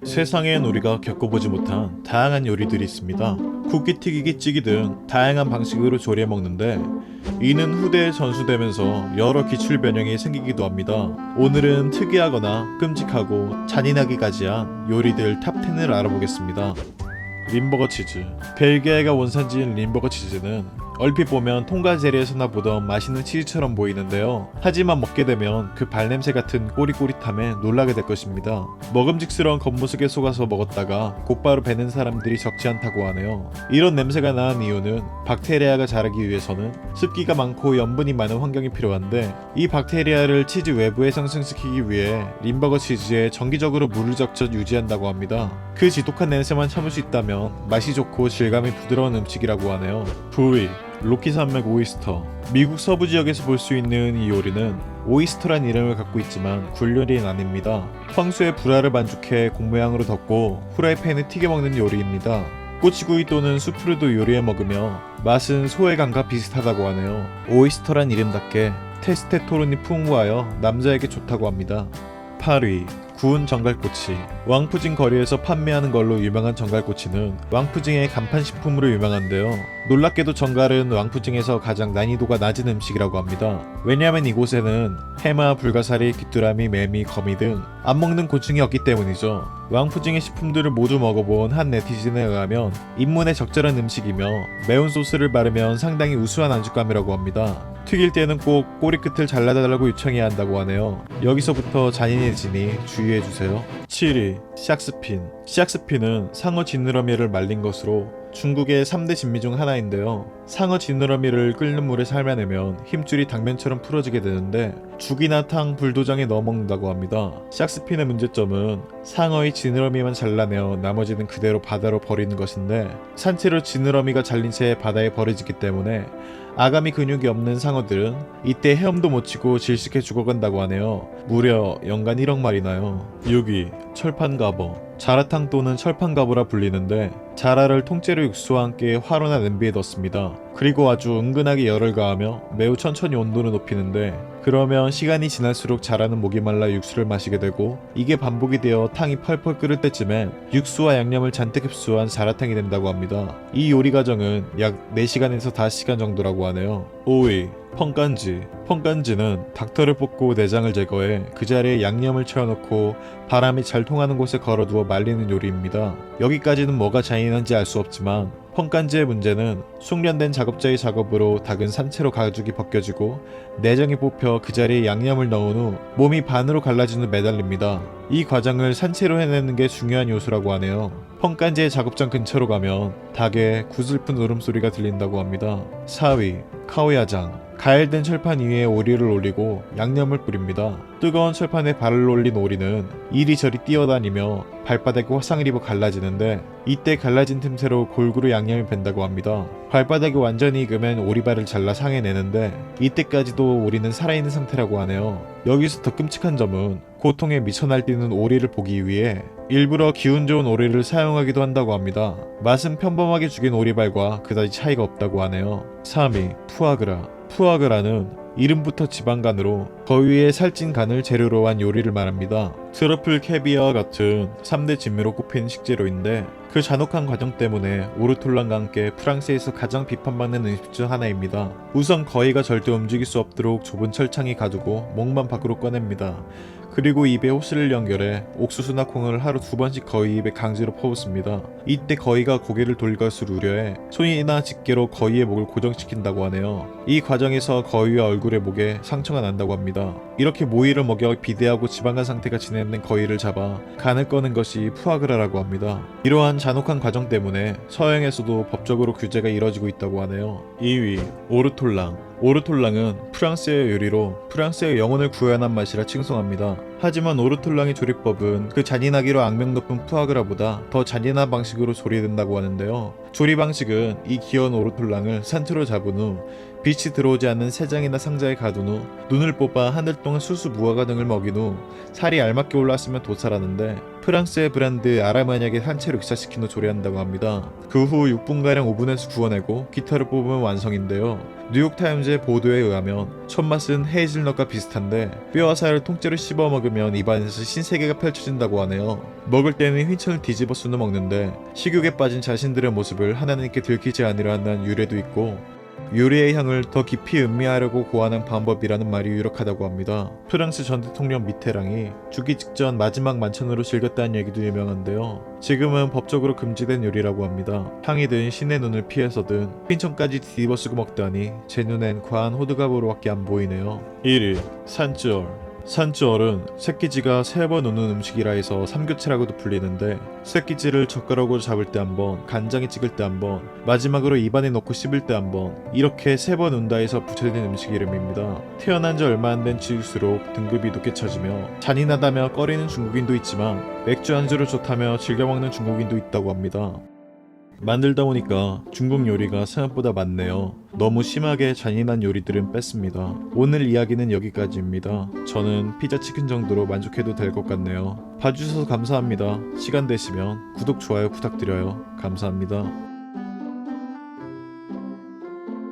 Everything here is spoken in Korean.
세상엔 우리가 겪어보지 못한 다양한 요리들이 있습니다. 굽기, 튀기기, 찌기 등 다양한 방식으로 조리해 먹는데 이는 후대에 전수되면서 여러 기출 변형이 생기기도 합니다. 오늘은 특이하거나 끔찍하고 잔인하기까지 한 요리들 탑10을 알아보겠습니다. 림버거 치즈. 벨기에가 원산지인 림버거 치즈는 얼핏 보면 통과 재래에서나 보던 맛있는 치즈처럼 보이는데요. 하지만 먹게 되면 그 발냄새 같은 꼬릿꼬릿함에 놀라게 될 것입니다. 먹음직스러운 겉모습에 속아서 먹었다가 곧바로 배는 사람들이 적지 않다고 하네요. 이런 냄새가 나는 이유는 박테리아가 자라기 위해서는 습기가 많고 염분이 많은 환경이 필요한데 이 박테리아를 치즈 외부에 생성시키기 위해 림버거 치즈에 정기적으로 물을 적셔 유지한다고 합니다. 그 지독한 냄새만 참을 수 있다면 맛이 좋고 질감이 부드러운 음식이라고 하네요. 부위 로키 산맥 오이스터. 미국 서부 지역에서 볼 수 있는 이 요리는 오이스터란 이름을 갖고 있지만 굴 요리는 아닙니다. 황소의 불알을 반죽해 공 모양으로 덮고 후라이팬에 튀겨 먹는 요리입니다. 꼬치구이 또는 수프로도 요리해 먹으며 맛은 소해감과 비슷하다고 하네요. 오이스터란 이름답게 테스테토론이 풍부하여 남자에게 좋다고 합니다. 8위 구운 정갈꼬치. 왕푸징 거리에서 판매하는 걸로 유명한 정갈꼬치는 왕푸징의 간판식품으로 유명한데요. 놀랍게도 정갈은 왕푸징에서 가장 난이도가 낮은 음식이라고 합니다. 왜냐하면 이곳에는 해마, 불가사리, 귀뚜라미, 매미, 거미 등 안 먹는 곤충이 없기 때문이죠. 왕푸징의 식품들을 모두 먹어본 한 네티즌에 의하면 입문에 적절한 음식이며 매운 소스를 바르면 상당히 우수한 안주감이라고 합니다. 튀길 때는 꼭 꼬리 끝을 잘라달라고 요청해야 한다고 하네요. 여기서부터 잔인해지니 주의해주세요. 7위 샥스핀. 샥스핀은 상어 지느러미를 말린 것으로 중국의 3대 진미 중 하나인데요. 상어 지느러미를 끓는 물에 삶아내면 힘줄이 당면처럼 풀어지게 되는데 죽이나 탕, 불도장에 넣어 먹는다고 합니다. 샥스핀의 문제점은 상어의 지느러미만 잘라내어 나머지는 그대로 바다로 버리는 것인데 산채로 지느러미가 잘린 채 바다에 버려지기 때문에 아가미 근육이 없는 상어들은 이때 헤엄도 못 치고 질식해 죽어간다고 하네요. 무려 연간 1억 마리나요. 6위 철판가버. 자라탕 또는 철판가버라 불리는데 자라를 통째로 육수와 함께 화로나 냄비에 넣습니다. 그리고 아주 은근하게 열을 가하며 매우 천천히 온도를 높이는데 그러면 시간이 지날수록 자라는 목이 말라 육수를 마시게 되고 이게 반복이 되어 탕이 펄펄 끓을 때쯤엔 육수와 양념을 잔뜩 흡수한 자라탕이 된다고 합니다. 이 요리 과정은 약 4시간에서 5시간 정도라고 하네요. 5위 펑간지. 펑간지는 닭털을 뽑고 내장을 제거해 그 자리에 양념을 채워놓고 바람이 잘 통하는 곳에 걸어두어 말리는 요리입니다. 여기까지는 뭐가 잔인한지 알 수 없지만 펑간지의 문제는 숙련된 작업자의 작업으로 닭은 산채로 가죽이 벗겨지고 내장이 뽑혀 그 자리에 양념을 넣은 후 몸이 반으로 갈라진 후 매달립니다. 이 과정을 산채로 해내는 게 중요한 요소라고 하네요. 펑간지의 작업장 근처로 가면 닭의 구슬픈 울음소리가 들린다고 합니다. 4위 카오야장. 가열된 철판 위에 오리를 올리고 양념을 뿌립니다. 뜨거운 철판에 발을 올린 오리는 이리저리 뛰어다니며 발바닥에 화상을 입어 갈라지는데 이때 갈라진 틈새로 골고루 양념이 밴다고 합니다. 발바닥이 완전히 익으면 오리발을 잘라 상해내는데 이때까지도 오리는 살아있는 상태라고 하네요. 여기서 더 끔찍한 점은 고통에 미쳐 날뛰는 오리를 보기 위해 일부러 기운 좋은 오리를 사용하기도 한다고 합니다. 맛은 평범하게 죽인 오리발과 그다지 차이가 없다고 하네요. 3위 푸아그라. 푸아그라는 이름부터 지방간으로 거위의 살찐 간을 재료로 한 요리를 말합니다. 트러플, 캐비어와 같은 3대 진미로 꼽힌 식재료인데 그 잔혹한 과정 때문에 오르톨랑과 함께 프랑스에서 가장 비판받는 음식 중 하나입니다. 우선 거위가 절대 움직일 수 없도록 좁은 철창에 가두고 목만 밖으로 꺼냅니다. 그리고 입에 호스를 연결해 옥수수나 콩을 하루 2번씩 거위 입에 강제로 퍼붓습니다. 이때 거위가 고개를 돌릴 것을 우려해 손이나 집게로 거위의 목을 고정시킨다고 하네요. 이 과정에서 거위와 얼굴에 목에 상처가 난다고 합니다. 이렇게 모이를 먹여 비대하고 지방간 상태가 진행된 거위를 잡아 간을 꺼낸 것이 푸아그라라고 합니다. 이러한 잔혹한 과정 때문에 서양에서도 법적으로 규제가 이뤄지고 있다고 하네요. 2위 오르톨랑. 오르톨랑은 프랑스의 요리로 프랑스의 영혼을 구현한 맛이라 칭송합니다. 하지만 오르톨랑의 조리법은 그 잔인하기로 악명 높은 푸아그라보다 더 잔인한 방식으로 조리된다고 하는데요. 조리 방식은 이 귀여운 오르톨랑을 산채로 잡은 후 빛이 들어오지 않는 새장이나 상자에 가둔 후 눈을 뽑아 하늘 동안 수수 무화과 등을 먹인 후 살이 알맞게 올랐으면 도살하는데 프랑스의 브랜드 아라마니아게 한 채로 익사시킨 후 조리한다고 합니다. 그 후 6분가량 오븐에서 구워내고 기타를 뽑으면 완성인데요. 뉴욕타임즈의 보도에 의하면 첫 맛은 헤이즐넛과 비슷한데 뼈와 살을 통째로 씹어 먹으면 입안에서 신세계가 펼쳐진다고 하네요. 먹을 때는 휘천을 뒤집어 쓰는 먹는데 식욕에 빠진 자신들의 모습을 하나님께 들키지 않으려 한다는 유래도 있고 요리의 향을 더 깊이 음미하려고 고하는 방법이라는 말이 유력하다고 합니다. 프랑스 전 대통령 미테랑이 죽기 직전 마지막 만찬으로 즐겼다는 얘기도 유명한데요. 지금은 법적으로 금지된 요리라고 합니다. 향이든 신의 눈을 피해서든 핀천까지 뒤집어 쓰고 먹다니 제 눈엔 과한 호들갑으로밖에 안 보이네요. 1위 산쯔얼. 산쯔얼은 새끼쥐가 3번 우는 음식이라 해서 삼교체라고도 불리는데 새끼쥐를 젓가락으로 잡을 때 한 번, 간장에 찍을 때 한 번, 마지막으로 입안에 넣고 씹을 때 한 번, 이렇게 3번 운다 해서 붙여진 음식 이름입니다. 태어난 지 얼마 안 된 쥐일수록 등급이 높게 쳐지며 잔인하다며 꺼리는 중국인도 있지만 맥주 안주로 좋다며 즐겨 먹는 중국인도 있다고 합니다. 만들다 보니까 중국 요리가 생각보다 많네요. 너무 심하게 잔인한 요리들은 뺐습니다. 오늘 이야기는 여기까지입니다. 저는 피자 치킨 정도로 만족해도 될 것 같네요. 봐주셔서 감사합니다. 시간 되시면 구독, 좋아요 부탁드려요. 감사합니다.